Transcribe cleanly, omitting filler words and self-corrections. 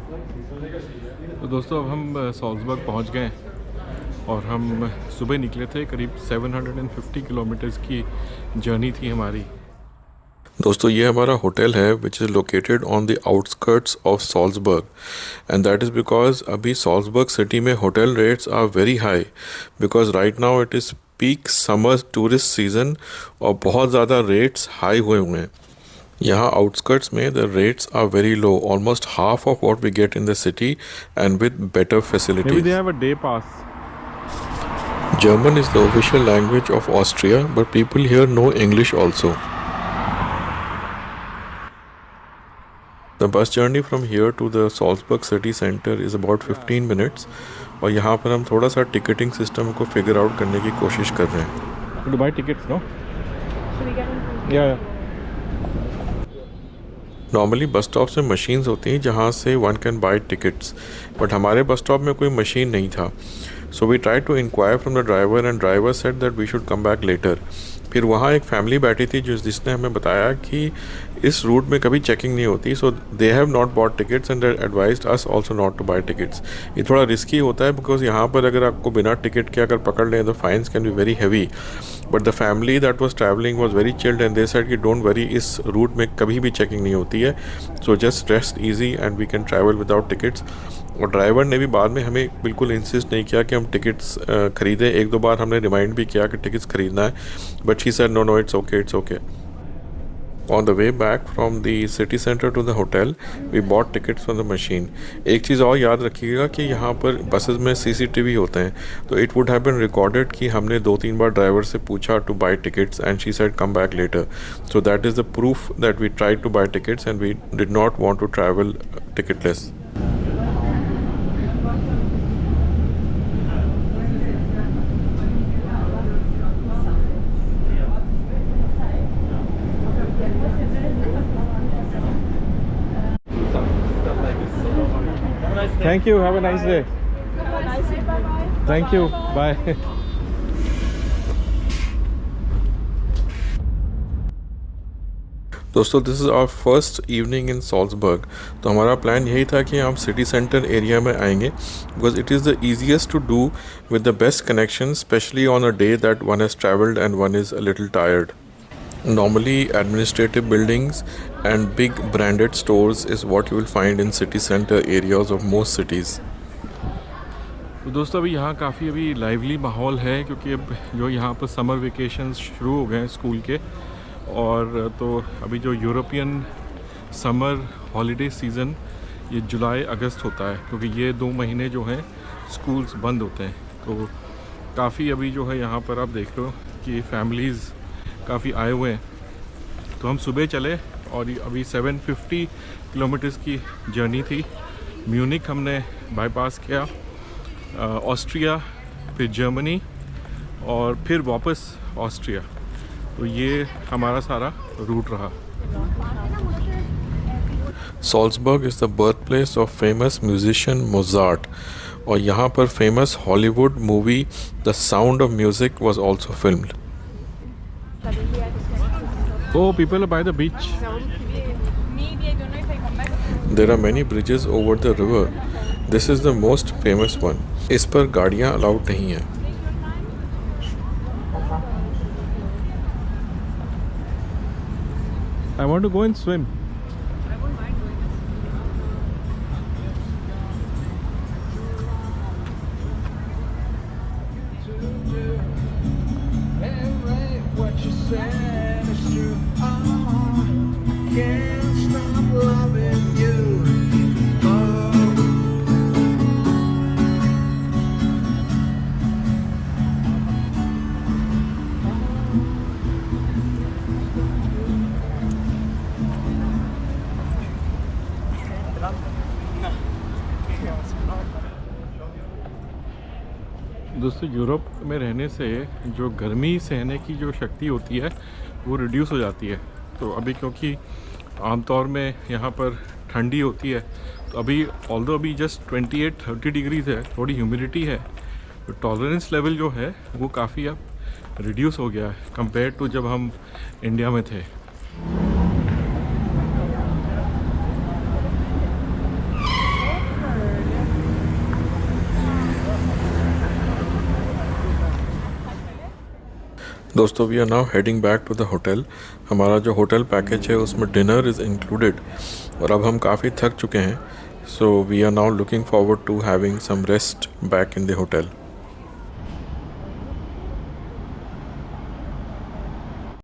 तो दोस्तों अब हम सॉल्ज़बर्ग पहुंच गए और हम सुबह निकले थे। करीब 750 किलोमीटर्स की जर्नी थी हमारी। दोस्तों ये हमारा होटल है which is located on the outskirts of Salzburg and that is because अभी सॉल्ज़बर्ग सिटी में hotel rates are very high because right now it is peak summer tourist season और बहुत ज़्यादा रेट्स हाई हुए हैं। यहाँ outskirts में the rates are very low, almost half of what we get in the city and with better facilities. Maybe they have a day pass. German is the official language of Austria, but people here know English also. The bus journey from here to the Salzburg city center is about 15 minutes और यहाँ पर हम थोड़ा सा ticketing system को figure out करने की कोशिश कर रहे हैं। To buy tickets, no? Yeah. Normally bus stop में मशीन्स होती हैं जहाँ से one can buy tickets, but हमारे बस स्टॉप में कोई मशीन नहीं था। So we try to enquire from the driver and driver said that we should come back later. फिर वहाँ एक फैमिली बैठी थी जिसने हमें बताया कि इस रूट में कभी चेकिंग नहीं होती, so they have not bought tickets and advised us also not to buy tickets. ये थोड़ा रिस्की होता है बिकॉज यहाँ पर अगर आपको बिना टिकट के अगर पकड़ लें तो fines can be very heavy, but the family that was travelling was very chilled and they said कि डोंट वरी, इस रूट में कभी भी चेकिंग नहीं होती है, so just rest easy and we can travel without tickets. और driver ने भी बाद में हमें बिल्कुल इंसिस्ट नहीं किया कि हम टिकट्स ख़रीदें। एक दो बार हमने रिमाइंड भी किया कि टिकट्स ख़रीदना है, but she said no it's okay. On the way back from the city centre to the hotel we bought tickets from the machine. एक चीज़ और याद रखिएगा कि यहाँ पर बसेस में CCTV होते हैं, तो it would have been recorded कि हमने 2-3 बार ड्राइवर से पूछा to buy tickets and she said come back later. So that is the proof that we try to buy tickets and we did not want to travel ticketless. Thank you. Have a nice day. Have a nice day. Bye-bye. Thank you. Bye. दोस्तों this is our first evening in Salzburg. तो हमारा plan यही था कि हम city centre area में आएंगे because it is the easiest to do with the best connection, especially on a day that one has travelled and one is a little tired. Normally administrative buildings and big branded stores is what you will find in city center areas of most cities. तो दोस्तों अभी यहाँ काफ़ी अभी lively माहौल है क्योंकि अब जो यहाँ पर समर वेकेशंस शुरू हो गए हैं स्कूल के, और तो अभी जो यूरोपियन समर हॉलीडे सीज़न ये जुलाई अगस्त होता है क्योंकि ये 2 महीने जो हैं स्कूल्स बंद होते हैं। तो काफ़ी अभी जो है यहाँ पर आप देख लो कि फैमिलीज़ काफ़ी आए हुए हैं। तो हम सुबह चले और अभी 750 किलोमीटर्स की जर्नी थी। म्यूनिक हमने बाईपास किया, ऑस्ट्रिया, फिर जर्मनी और फिर वापस ऑस्ट्रिया। तो ये हमारा सारा रूट रहा। Salzburg is the birth place of famous musician Mozart और यहाँ पर famous Hollywood movie the sound of music was also filmed. Oh, people are by the beach. There are many bridges over the river. This is the most famous one. इस पर गाड़ियाँ allowed नहीं हैं। I want to go and swim. दोस्तों Europe में रहने से जो गर्मी सहने की जो शक्ति होती है वो रिड्यूस हो जाती है। तो अभी क्योंकि आमतौर में यहाँ पर ठंडी होती है, तो अभी ऑल्दो अभी जस्ट 28-30 डिग्रीज़ है, थोड़ी ह्यूमिडिटी है, तो टॉलरेंस लेवल जो है वो काफ़ी अब रिड्यूस हो गया है कंपेयर टू जब हम इंडिया में थे। दोस्तों we are now heading back to the hotel. हमारा जो होटल पैकेज है उसमें डिनर इज़ इंक्लूडेड और अब हम काफ़ी थक चुके हैं, so we are now looking forward to having some rest back in the hotel.